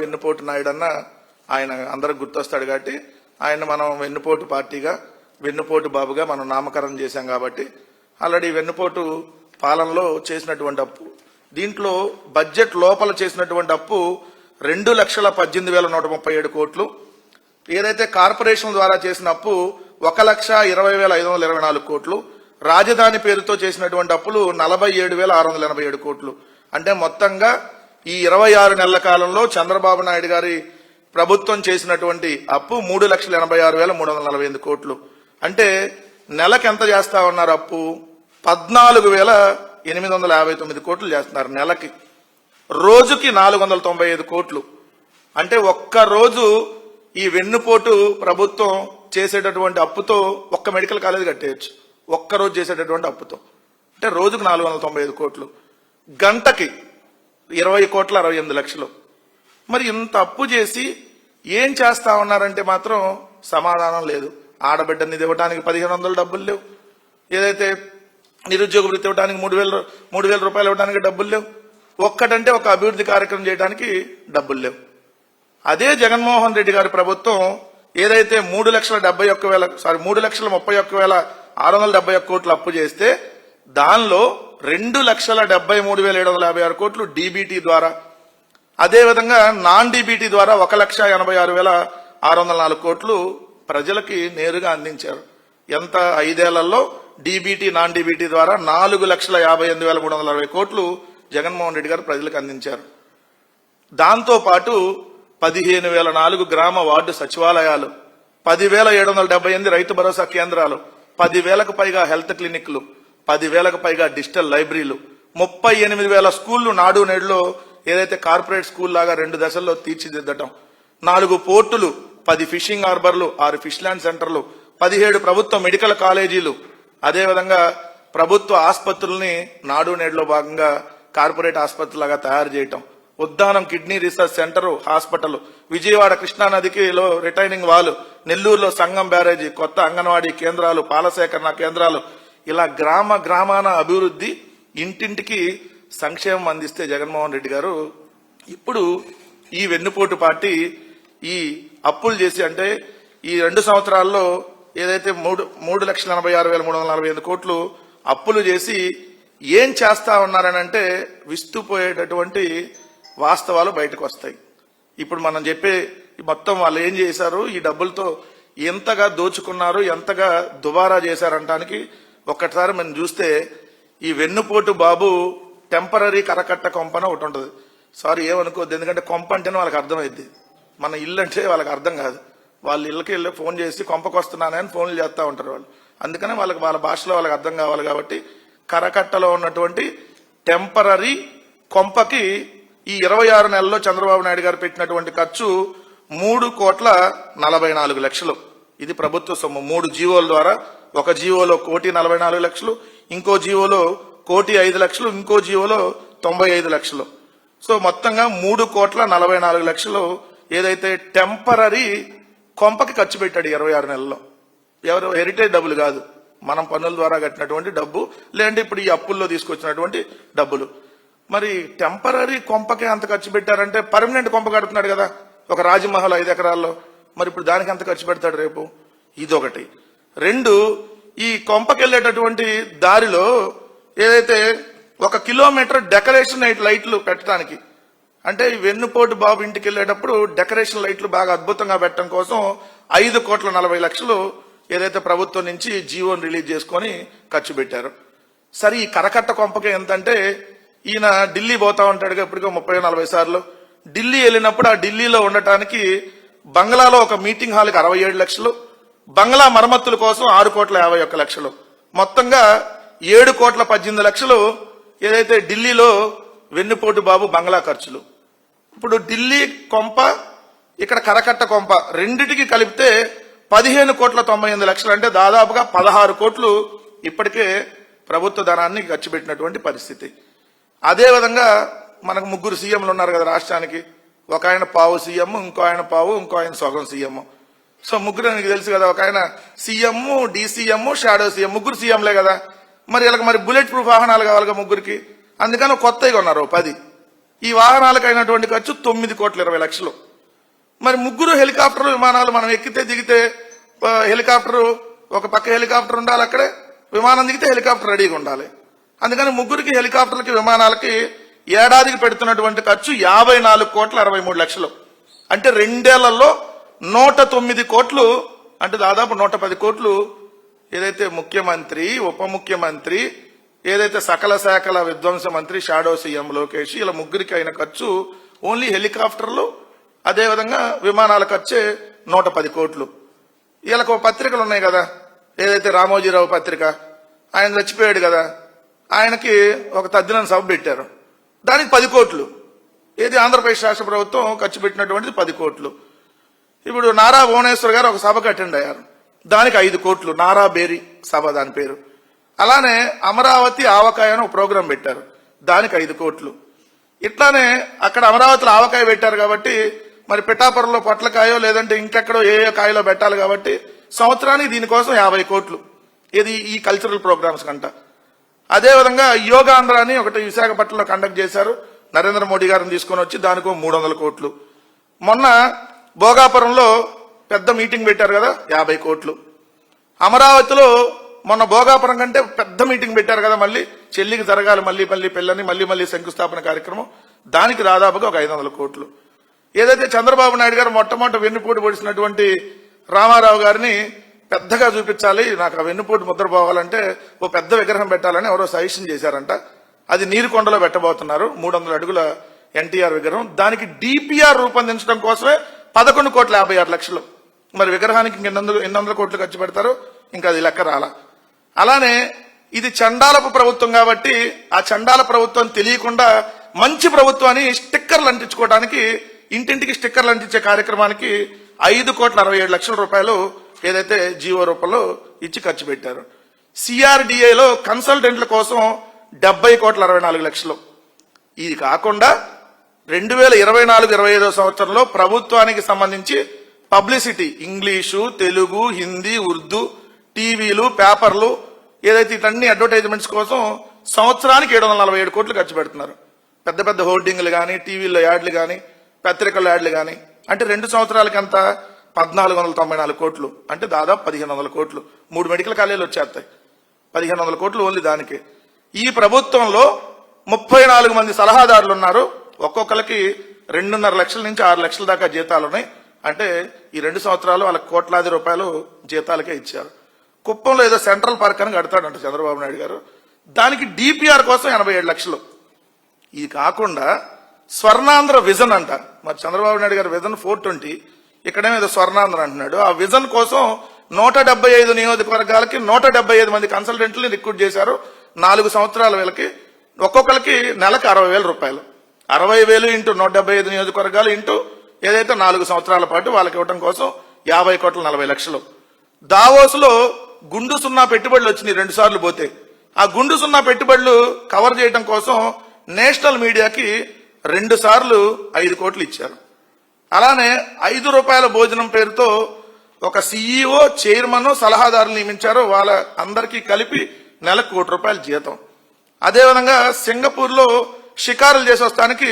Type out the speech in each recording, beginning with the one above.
వెన్నుపోటు నాయుడు అన్న ఆయన అందరికి గుర్తొస్తాడు కాబట్టి ఆయన మనం వెన్నుపోటు పార్టీగా వెన్నుపోటు బాబుగా మనం నామకరణం చేశాం కాబట్టి ఆల్రెడీ వెన్నుపోటు పాలనలో చేసినటువంటి అప్పు దీంట్లో బడ్జెట్ లోపల చేసినటువంటి అప్పు 2,18,137 కోట్లు. ఏదైతే కార్పొరేషన్ ద్వారా చేసిన అప్పు 1,20,524 కోట్లు. రాజధాని పేరుతో చేసినటువంటి అప్పులు 47,687 కోట్లు. అంటే మొత్తంగా ఈ 26 నెలల కాలంలో చంద్రబాబు నాయుడు గారి ప్రభుత్వం చేసినటువంటి అప్పు 3,86,348 కోట్లు. అంటే నెలకు ఎంత చేస్తా ఉన్నారు అప్పు? 14,859 కోట్లు చేస్తున్నారు నెలకి. రోజుకి 495 కోట్లు. అంటే ఒక్క రోజు ఈ వెన్నుపోటు ప్రభుత్వం చేసేటటువంటి అప్పుతో ఒక్క మెడికల్ కాలేజ్ కట్టేయచ్చు. ఒక్కరోజు చేసేటటువంటి అప్పుతో అంటే రోజుకు 495 కోట్లు, గంటకి 20,68 లక్షలు. మరి ఇంత అప్పు చేసి ఏం చేస్తా ఉన్నారంటే మాత్రం సమాధానం లేదు. ఆడబిడ్డని ఇవ్వడానికి 1,500 డబ్బులు లేవు. ఏదైతే నిరుద్యోగ వృత్తి ఇవ్వడానికి 3,000 రూపాయలు ఇవ్వడానికి డబ్బులు లేవు. ఒక్కటంటే ఒక అభివృద్ధి కార్యక్రమం చేయడానికి డబ్బులు లేవు. అదే జగన్మోహన్ రెడ్డి గారి ప్రభుత్వం ఏదైతే 3,31,671 కోట్లు అప్పు చేస్తే దానిలో 2,73,756 కోట్లు డీబీటీ ద్వారా, అదేవిధంగా నాన్ డీబీటీ ద్వారా 1,86,604 కోట్లు ప్రజలకి నేరుగా అందించారు. ఎంత 5 ఏళ్లలో డీబీటీ నాన్ డీబీటీ ద్వారా 4,58,360 కోట్లు జగన్మోహన్ రెడ్డి గారు ప్రజలకు అందించారు. దాంతో పాటు 15,004 గ్రామ వార్డు సచివాలయాలు, 10,778 రైతు భరోసా కేంద్రాలు, 10,000కు పైగా హెల్త్ క్లినిక్లు, 10,000కు పైగా డిజిటల్ లైబ్రరీలు, 38,000 స్కూళ్లు నాడు నేడులో ఏదైతే కార్పొరేట్ స్కూల్ లాగా 2 దశల్లో తీర్చిదిద్దటం, 4 పోర్టులు, 10 ఫిషింగ్ హార్బర్లు, 6 ఫిష్ ల్యాండ్ సెంటర్లు, 17 ప్రభుత్వ మెడికల్ కాలేజీలు, అదేవిధంగా ప్రభుత్వ ఆసుపత్రుల్ని నాడు నేడులో భాగంగా కార్పొరేట్ ఆసుపత్రులాగా తయారు చేయటం, Uddanam kidney research center hospital, Vijayawada కృష్ణానదికిలో రిటైనింగ్ వాల్, నెల్లూరులో సంగం బ్యారేజీ, కొత్త అంగన్వాడీ కేంద్రాలు, పాల సేకరణ కేంద్రాలు, ఇలా గ్రామ గ్రామాన అభివృద్ధి, ఇంటింటికి సంక్షేమం అందిస్తే జగన్మోహన్ రెడ్డి గారు ఇప్పుడు ఈ వెన్నుపోటు పార్టీ ఈ అప్పులు చేసి, అంటే ఈ 2 సంవత్సరాల్లో ఏదైతే 3,86,345 కోట్లు అప్పులు చేసి ఏం చేస్తా ఉన్నారనంటే విస్తుపోయేటటువంటి వాస్తవాలు బయటకు వస్తాయి. ఇప్పుడు మనం చెప్పే మొత్తం వాళ్ళు ఏం చేశారు, ఈ డబ్బులతో ఎంతగా దోచుకున్నారు, ఎంతగా దుబారా చేశారంటానికి ఒక్కసారి మనం చూస్తే ఈ వెన్నుపోటు బాబు టెంపరీ కరకట్ట కొంపన ఒకటి ఉంటుంది. సారీ ఏమనుకోవద్దు, ఎందుకంటే కొంప అంటేనే వాళ్ళకి అర్థమైద్ది, మన ఇల్లు అంటే వాళ్ళకి అర్థం కాదు. వాళ్ళ ఇళ్ళకి వెళ్ళి ఫోన్ చేసి కొంపకొస్తున్నానని ఫోన్లు చేస్తూ ఉంటారు వాళ్ళు. అందుకనే వాళ్ళకి వాళ్ళ భాషలో వాళ్ళకి అర్థం కావాలి కాబట్టి కరకట్టలో ఉన్నటువంటి టెంపరీ కొంపకి ఈ 26 నెలల్లో చంద్రబాబు నాయుడు గారు పెట్టినటువంటి ఖర్చు 3,44 లక్షలు. ఇది ప్రభుత్వ సొమ్ము. 3 జీవోల ద్వారా, ఒక జీవోలో 1,44 లక్షలు, ఇంకో జీవోలో 1,05 లక్షలు, ఇంకో జీవోలో 95 లక్షలు. సో మొత్తంగా 3,44 లక్షలు ఏదైతే టెంపరీ కొంపకి ఖర్చు పెట్టాడు 26 నెలల్లో. ఎవరు హెరిటేజ్ డబ్బులు కాదు, మనం పన్నుల ద్వారా కట్టినటువంటి డబ్బు, లేదంటే ఇప్పుడు ఈ అప్పుల్లో తీసుకొచ్చినటువంటి డబ్బులు. మరి టెంపరీ కొంపకి అంత ఖర్చు పెట్టారంటే పర్మనెంట్ కొంప కడుతున్నాడు కదా ఒక రాజమహల్ 5 ఎకరాల్లో, మరి ఇప్పుడు దానికి ఎంత ఖర్చు పెడతాడు రేపు? ఇదొకటి. 2, ఈ కొంపకి వెళ్ళేటటువంటి దారిలో ఏదైతే 1 కిలోమీటర్ డెకరేషన్ లైట్లు పెట్టడానికి, అంటే ఈ వెన్నుపోటు బాబు ఇంటికి వెళ్ళేటప్పుడు డెకరేషన్ లైట్లు బాగా అద్భుతంగా పెట్టడం కోసం 5,40 లక్షలు ఏదైతే ప్రభుత్వం నుంచి జీవోని రిలీజ్ చేసుకొని ఖర్చు పెట్టారు. సరే, ఈ కరకట్ట కొంపకి ఎంతంటే ఈయన ఢిల్లీ పోతా ఉంటాడు ఇప్పటికో 30-40 సార్లు. ఢిల్లీ వెళ్ళినప్పుడు ఆ ఢిల్లీలో ఉండటానికి బంగ్లాలో ఒక మీటింగ్ హాల్కి 67 లక్షలు, బంగ్లా మరమ్మతుల కోసం 6,51 లక్షలు, మొత్తంగా 7,18 లక్షలు ఏదైతే ఢిల్లీలో వెన్నుపోటు బాబు బంగ్లా ఖర్చులు. ఇప్పుడు ఢిల్లీ కొంప, ఇక్కడ కరకట్ట కొంప రెండిటికి కలిపితే 15,98 లక్షలు, అంటే దాదాపుగా 16 కోట్లు ఇప్పటికే ప్రభుత్వ ధనాన్ని ఖర్చు పెట్టినటువంటి పరిస్థితి. అదేవిధంగా మనకు 3 సీఎంలు ఉన్నారు కదా రాష్ట్రానికి. ఒక ఆయన పావు సీఎం, ఇంకో ఆయన పావు, ఇంకో ఆయన సగం సీఎం. సో 3 నీకు తెలుసు కదా, ఒక ఆయన సీఎం, డీసీఎం, షాడో సీఎం, 3 సీఎంలే కదా. మరి వీళ్ళకి మరి బుల్లెట్ ప్రూఫ్ వాహనాలు కావాలిగా 3కి. అందుకని కొత్తగా ఉన్నారు 10. ఈ వాహనాలకు అయినటువంటి ఖర్చు 9,20,00,000. మరి ముగ్గురు హెలికాప్టర్ విమానాలు మనం ఎక్కితే దిగితే హెలికాప్టర్ ఒక పక్క హెలికాప్టర్ ఉండాలి, అక్కడే విమానం దిగితే హెలికాప్టర్ రెడీగా ఉండాలి. అందుకని ముగ్గురికి హెలికాప్టర్లకి విమానాలకి ఏడాదికి పెడుతున్నటువంటి ఖర్చు 54,63,00,000. అంటే 2 ఏళ్లలో 109 కోట్లు, అంటే దాదాపు 110 కోట్లు ఏదైతే ముఖ్యమంత్రి, ఉప ముఖ్యమంత్రి, ఏదైతే సకల శాఖల విధ్వంస మంత్రి షాడో సీఎం లోకేష్ ఇలా ముగ్గురికి అయిన ఖర్చు ఓన్లీ హెలికాప్టర్లు, అదేవిధంగా విమానాల ఖర్చే 110 కోట్లు. వీళ్ళకు పత్రికలు ఉన్నాయి కదా, ఏదైతే రామోజీరావు పత్రిక, ఆయన చచ్చిపోయాడు కదా, ఆయనకి ఒక తద్దిన సభ పెట్టారు, దానికి 10 కోట్లు. ఏది ఆంధ్రప్రదేశ్ రాష్ట్ర ప్రభుత్వం ఖర్చు పెట్టినటువంటిది 10 కోట్లు. ఇప్పుడు నారా భువనేశ్వర్ గారు ఒక సభకు అటెండ్ అయ్యారు, దానికి 5 కోట్లు, నారా బేరీ సభ దాని పేరు. అలానే అమరావతి ఆవకాయ అని ఒక ప్రోగ్రాం పెట్టారు, దానికి 5 కోట్లు. ఇట్లానే అక్కడ అమరావతిలో ఆవకాయ పెట్టారు కాబట్టి మరి పిఠాపురంలో పొట్లకాయో లేదంటే ఇంకెక్కడో ఏ కాయలో పెట్టాలి కాబట్టి సంవత్సరానికి దీనికోసం 50 కోట్లు. ఇది ఈ కల్చరల్ ప్రోగ్రామ్స్ కంట. అదేవిధంగా యోగాంధ్ర అని ఒకటి విశాఖపట్నంలో కండక్ట్ చేశారు, నరేంద్ర మోడీ గారిని తీసుకొని వచ్చి దానికో 300 కోట్లు. మొన్న భోగాపురంలో పెద్ద మీటింగ్ పెట్టారు కదా, 50 కోట్లు. అమరావతిలో మొన్న భోగాపురం కంటే పెద్ద మీటింగ్ పెట్టారు కదా, మళ్ళీ చెల్లికి జరగాలి మళ్ళీ పెళ్ళని మళ్ళీ శంకుస్థాపన కార్యక్రమం, దానికి దాదాపుగా ఒక 500 కోట్లు. ఏదైతే చంద్రబాబు నాయుడు గారు మొట్టమొదటి వెన్నుపోటు పొడిచినటువంటి రామారావు గారిని పెద్దగా చూపించాలి, నాకు ఆ వెన్నుపోటు ముద్ర పోవాలంటే ఓ పెద్ద విగ్రహం పెట్టాలని ఎవరో సజెషన్ చేశారంట. అది నీరుకొండలో పెట్టబోతున్నారు, 300 అడుగుల ఎన్టీఆర్ విగ్రహం. దానికి డిపిఆర్ రూపొందించడం కోసమే 11,56,00,000. మరి విగ్రహానికి ఎన్ని వందల కోట్లు ఖర్చు పెడతారో ఇంకా అది లెక్క రాలా. అలానే ఇది చండాలపు ప్రభుత్వం కాబట్టి ఆ చండాల ప్రభుత్వం తెలియకుండా మంచి ప్రభుత్వాన్ని స్టిక్కర్లు అంటించుకోవడానికి, ఇంటింటికి స్టిక్కర్లు అంటించే కార్యక్రమానికి 5,67,00,000 రూపాయలు ఏదైతే జీవో రూపంలో ఇచ్చి ఖర్చు పెట్టారు. సిఆర్డిఏలో కన్సల్టెంట్ల కోసం 70,64,00,000. ఇది కాకుండా 2024-25 సంవత్సరంలో ప్రభుత్వానికి సంబంధించి పబ్లిసిటీ, ఇంగ్లీషు, తెలుగు, హిందీ, ఉర్దూ, టీవీలు, పేపర్లు, ఏదైతే ఇటన్ని అడ్వర్టైజ్మెంట్స్ కోసం సంవత్సరానికి 747 కోట్లు ఖర్చు పెడుతున్నారు. పెద్ద పెద్ద హోర్డింగ్లు కానీ, టీవీల్లో యాడ్లు కానీ, పత్రికల్లో యాడ్లు కానీ. అంటే 2 సంవత్సరాలకి అంతా 1,494 కోట్లు, అంటే దాదాపు 1,500 కోట్లు. 3 మెడికల్ కాలేజీలు వచ్చేస్తాయి, 1,500 కోట్లు ఓన్లీ దానికి. ఈ ప్రభుత్వంలో 34 మంది సలహాదారులు ఉన్నారు, ఒక్కొక్కరికి 2.5 లక్షల నుంచి 6 లక్షల దాకా జీతాలు ఉన్నాయి. అంటే ఈ 2 సంవత్సరాలు వాళ్ళకి కోట్లాది రూపాయలు జీతాలకే ఇచ్చారు. కుప్పంలో ఏదో సెంట్రల్ పార్క్ అని కడతాడంట చంద్రబాబు నాయుడు గారు, దానికి డిపిఆర్ కోసం 87 లక్షలు. ఇది కాకుండా స్వర్ణాంధ్ర విజన్ అంట, మరి చంద్రబాబు నాయుడు గారు విజన్ 420, ఇక్కడేమో ఏదో స్వర్ణాంధ్ర అంటున్నాడు. ఆ విజన్ కోసం 175 నియోజకవర్గాలకి 175 మంది కన్సల్టెంట్లని రిక్రూట్ చేశారు. 4 సంవత్సరాల వీళ్ళకి ఒక్కొక్కరికి నెలకు 60,000 రూపాయలు. 60,000 ఇంటూ 175 నియోజకవర్గాలు ఇంటూ ఏదైతే 4 సంవత్సరాల పాటు వాళ్ళకి ఇవ్వడం కోసం 50,40,00,000. దావోస్ లో గుండు సున్నా పెట్టుబడులు వచ్చినాయి 2 సార్లు పోతే. ఆ గుండు సున్నా పెట్టుబడులు కవర్ చేయడం కోసం నేషనల్ మీడియాకి 2 సార్లు 5 కోట్లు ఇచ్చారు. అలానే 5 రూపాయల భోజనం పేరుతో ఒక సీఈఓ, చైర్మన్, సలహాదారులు నియమించారు. వాళ్ళ అందరికీ కలిపి నెలకు ₹1,00,00,000 జీతం. అదేవిధంగా సింగపూర్ లో షికారులు చేసి వస్తానికి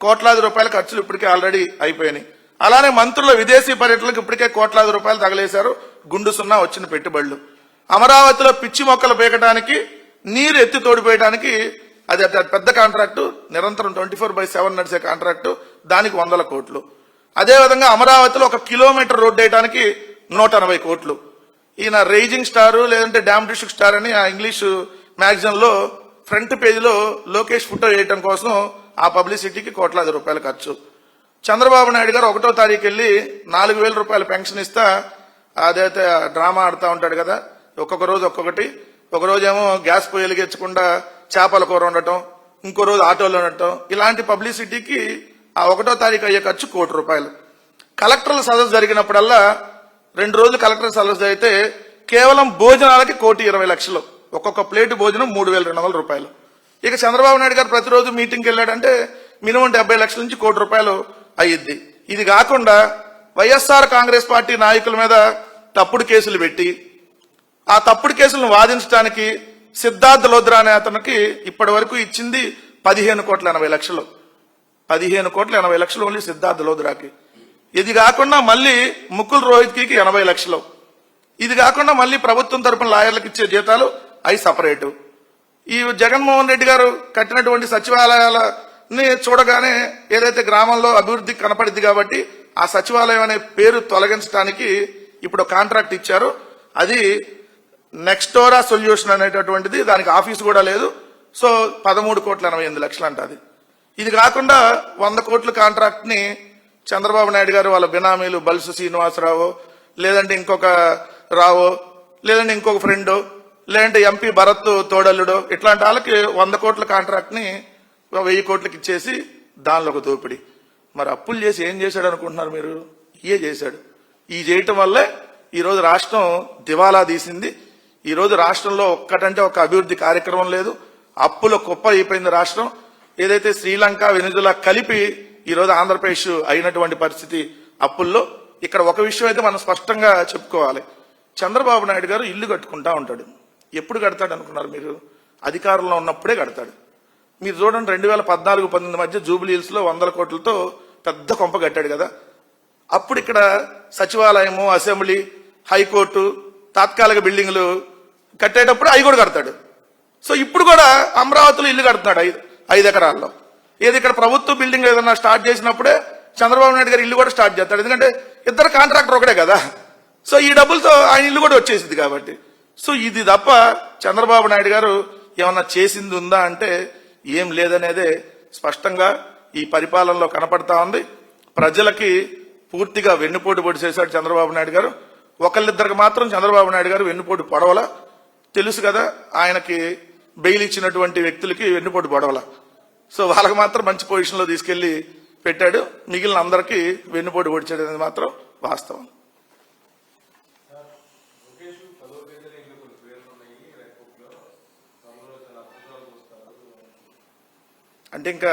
కోట్లాది రూపాయల ఖర్చులు ఇప్పటికే ఆల్రెడీ అయిపోయినాయి. అలానే మంత్రుల విదేశీ పర్యటనలకు ఇప్పటికే కోట్లాది రూపాయలు తగలేశారు గుండు సున్నా వచ్చిన పెట్టుబడులు. అమరావతిలో పిచ్చి మొక్కలు పీకడానికి, నీరు ఎత్తి తోడిపోయడానికి అది పెద్ద కాంట్రాక్టు, నిరంతరం 24/7 నడిచే కాంట్రాక్టు, దానికి 100 కోట్లు. అదేవిధంగా అమరావతిలో 1 కిలోమీటర్ రోడ్డు వేయడానికి 180 కోట్లు. ఈయన రైజింగ్ స్టార్ లేదంటే డామ్ డిస్ట్రిక్ట్ స్టార్ అని ఆ ఇంగ్లీష్ మ్యాగజైన్ లో ఫ్రంట్ పేజీలో లోకేష్ ఫోటో వేయటం కోసం ఆ పబ్లిసిటీకి కోట్లాది రూపాయలు ఖర్చు. చంద్రబాబు నాయుడు గారు 1వ తారీఖు వెళ్ళి 4,000 రూపాయల పెన్షన్ ఇస్తా అదైతే డ్రామా ఆడుతూ ఉంటాడు కదా, ఒక్కొక్క రోజు ఒక్కొక్కటి. ఒక రోజేమో గ్యాస్ పొయ్యి వెలిగించకుండా చేపల కూర ఉండటం, ఇంకో రోజు ఆటోలో ఉండటం. ఇలాంటి పబ్లిసిటీకి ఆ 1వ తారీఖు అయ్యే ఖర్చు ₹1,00,00,000. కలెక్టర్ల సదస్సు జరిగినప్పుడల్లా 2 రోజులు కలెక్టర్ సదస్సు అయితే కేవలం భోజనాలకి ₹1,20,00,000. ఒక్కొక్క ప్లేటు భోజనం ₹3,200 రూపాయలు. ఇక చంద్రబాబు నాయుడు గారు ప్రతిరోజు మీటింగ్కి వెళ్ళాడంటే మినిమం 70 లక్షల నుంచి ₹1,00,00,000 అయ్యిద్ది. ఇది కాకుండా వైఎస్ఆర్ కాంగ్రెస్ పార్టీ నాయకుల మీద తప్పుడు కేసులు పెట్టి ఆ తప్పుడు కేసులను వాదించడానికి సిద్ధార్థ లోద్రా అనే అతనికి ఇప్పటి వరకు ఇచ్చింది 15,80,00,000. 15,80,00,000 ఓన్లీ సిద్ధార్థ లోద్రాకి. ఇది కాకుండా మళ్ళీ ముకుల్ రోహిత్కి 80 లక్షలు. ఇది కాకుండా మళ్ళీ ప్రభుత్వం తరపున లాయర్లకు ఇచ్చే జీతాలు అవి సపరేటు. ఈ జగన్మోహన్ రెడ్డి గారు కట్టినటువంటి సచివాలయాలని చూడగానే ఏదైతే గ్రామంలో అభివృద్ధి కనపడింది కాబట్టి ఆ సచివాలయం అనే పేరు తొలగించడానికి ఇప్పుడు కాంట్రాక్ట్ ఇచ్చారు. అది నెక్స్టోరా సొల్యూషన్ అనేటటువంటిది, దానికి ఆఫీసు కూడా లేదు. సో 13,88,00,000 అంట అది. ఇది కాకుండా 100 కోట్ల కాంట్రాక్ట్ ని చంద్రబాబు నాయుడు గారు వాళ్ళ బినామీలు బల్సు శ్రీనివాసరావు, లేదంటే ఇంకొక రావో, లేదంటే ఇంకొక ఫ్రెండ్, లేదంటే ఎంపీ భరత్ తోడల్లుడు, ఇట్లాంటి వాళ్ళకి 100 కోట్ల కాంట్రాక్ట్ ని 1000 కోట్లకి ఇచ్చేసి దానిలో ఒక దోపిడీ. మరి అప్పులు చేసి ఏం చేశాడు అనుకుంటున్నారు మీరు? ఇయే చేశాడు. ఈ చేయటం వల్లే ఈరోజు రాష్ట్రం దివాలా తీసింది. ఈరోజు రాష్ట్రంలో ఒక్కటంటే ఒక అభివృద్ధి కార్యక్రమం లేదు. అప్పుల కుప్ప అయిపోయింది రాష్ట్రం. ఏదైతే శ్రీలంక వెనుజులా కలిపి ఈరోజు ఆంధ్రప్రదేశ్ అయినటువంటి పరిస్థితి అప్పుల్లో. ఇక్కడ ఒక విషయం అయితే మనం స్పష్టంగా చెప్పుకోవాలి. చంద్రబాబు నాయుడు గారు ఇల్లు కట్టుకుంటా ఉంటాడు. ఎప్పుడు కడతాడు అనుకున్నారు మీరు? అధికారంలో ఉన్నప్పుడే కడతాడు. మీరు చూడండి, 2014-19 మధ్య జూబ్లీ హిల్స్ లో 100 కోట్లతో పెద్ద కొంప కట్టాడు కదా. అప్పుడు ఇక్కడ సచివాలయము, అసెంబ్లీ, హైకోర్టు, తాత్కాలిక బిల్డింగ్లు కట్టేటప్పుడు అవి కూడా కడతాడు. సో ఇప్పుడు కూడా అమరావతిలో ఇల్లు కడుతున్నాడు 5 ఎకరాల్లో. ఏది ఇక్కడ ప్రభుత్వ బిల్డింగ్ ఏదన్నా స్టార్ట్ చేసినప్పుడే చంద్రబాబు నాయుడు గారు ఇల్లు కూడా స్టార్ట్ చేస్తాడు. ఎందుకంటే ఇద్దరు కాంట్రాక్టర్ ఒకటే కదా. సో ఈ డబ్బులతో ఆయన ఇల్లు కూడా వచ్చేసింది కాబట్టి. సో ఇది తప్ప చంద్రబాబు నాయుడు గారు ఏమన్నా చేసింది ఉందా అంటే ఏం లేదనేదే స్పష్టంగా ఈ పరిపాలనలో కనపడతా ఉంది. ప్రజలకి పూర్తిగా వెన్నుపోటు పొడిచేశాడు చంద్రబాబు నాయుడు గారు. ఒకళ్ళిద్దరికి మాత్రం చంద్రబాబు నాయుడు గారు వెన్నుపోటు పొడవల. తెలుసు కదా, ఆయనకి బెయిల్ ఇచ్చినటువంటి వ్యక్తులకి వెన్నుపోటు పొడవల. సో వాళ్ళకి మాత్రం మంచి పొజిషన్ లో తీసుకెళ్లి పెట్టాడు. మిగిలిన అందరికీ వెన్నుపోటు పొడిచాడు అనేది మాత్రం వాస్తవం. అంటే ఇంకా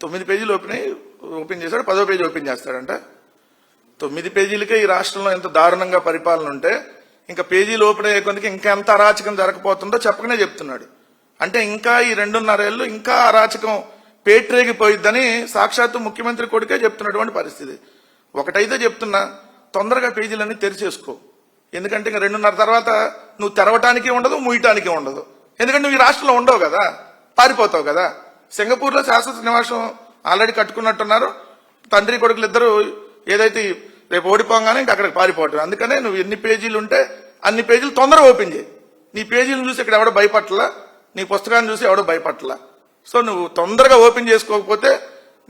9 పేజీలు ఓపెన్ చేశాడు, 10వ పేజీ ఓపెన్ చేస్తాడంట. 9 పేజీలకే ఈ రాష్ట్రంలో ఎంత దారుణంగా పరిపాలన ఉంటే ఇంకా పేజీలు ఓపెన్ అయ్యే కొందుకు ఇంకా ఎంత అరాచకం జరగబోతుందో చెప్పకనే చెప్తున్నాడు. అంటే ఇంకా ఈ 2.5 ఏళ్ళు ఇంకా అరాచకం పేట్రేగిపోయిద్దని సాక్షాత్తు ముఖ్యమంత్రి కొడుకే చెప్తున్నటువంటి పరిస్థితి. ఒకటైతే చెప్తున్నా, తొందరగా పేజీలన్నీ తెరిచేసుకో. ఎందుకంటే ఇంకా 2.5 తర్వాత నువ్వు తెరవటానికి ఉండదు, మూయటానికి ఉండదు. ఎందుకంటే నువ్వు ఈ రాష్ట్రంలో ఉండవు కదా, పారిపోతావు కదా. సింగపూర్ లో శాశ్వత నివాసం ఆల్రెడీ కట్టుకున్నట్టున్నారు. తండ్రి కొడుకులు ఇద్దరు ఏదైతే రేపు ఓడిపోగానే ఇంకా అక్కడికి పారిపోవటం. అందుకనే నువ్వు ఎన్ని పేజీలు ఉంటే అన్ని పేజీలు తొందరగా ఓపెన్ చేయి. నీ పేజీలను చూసి ఇక్కడ ఎవడో భయపట్లా, నీ పుస్తకాన్ని చూసి ఎవడో భయపట్లా. సో నువ్వు తొందరగా ఓపెన్ చేసుకోకపోతే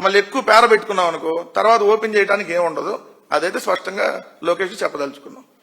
మళ్ళీ ఎక్కువ పేర పెట్టుకున్నావు అనుకో, తర్వాత ఓపెన్ చేయడానికి ఏముండదు. అదైతే స్పష్టంగా లోకేష్ చెప్పదలుచుకున్నాం.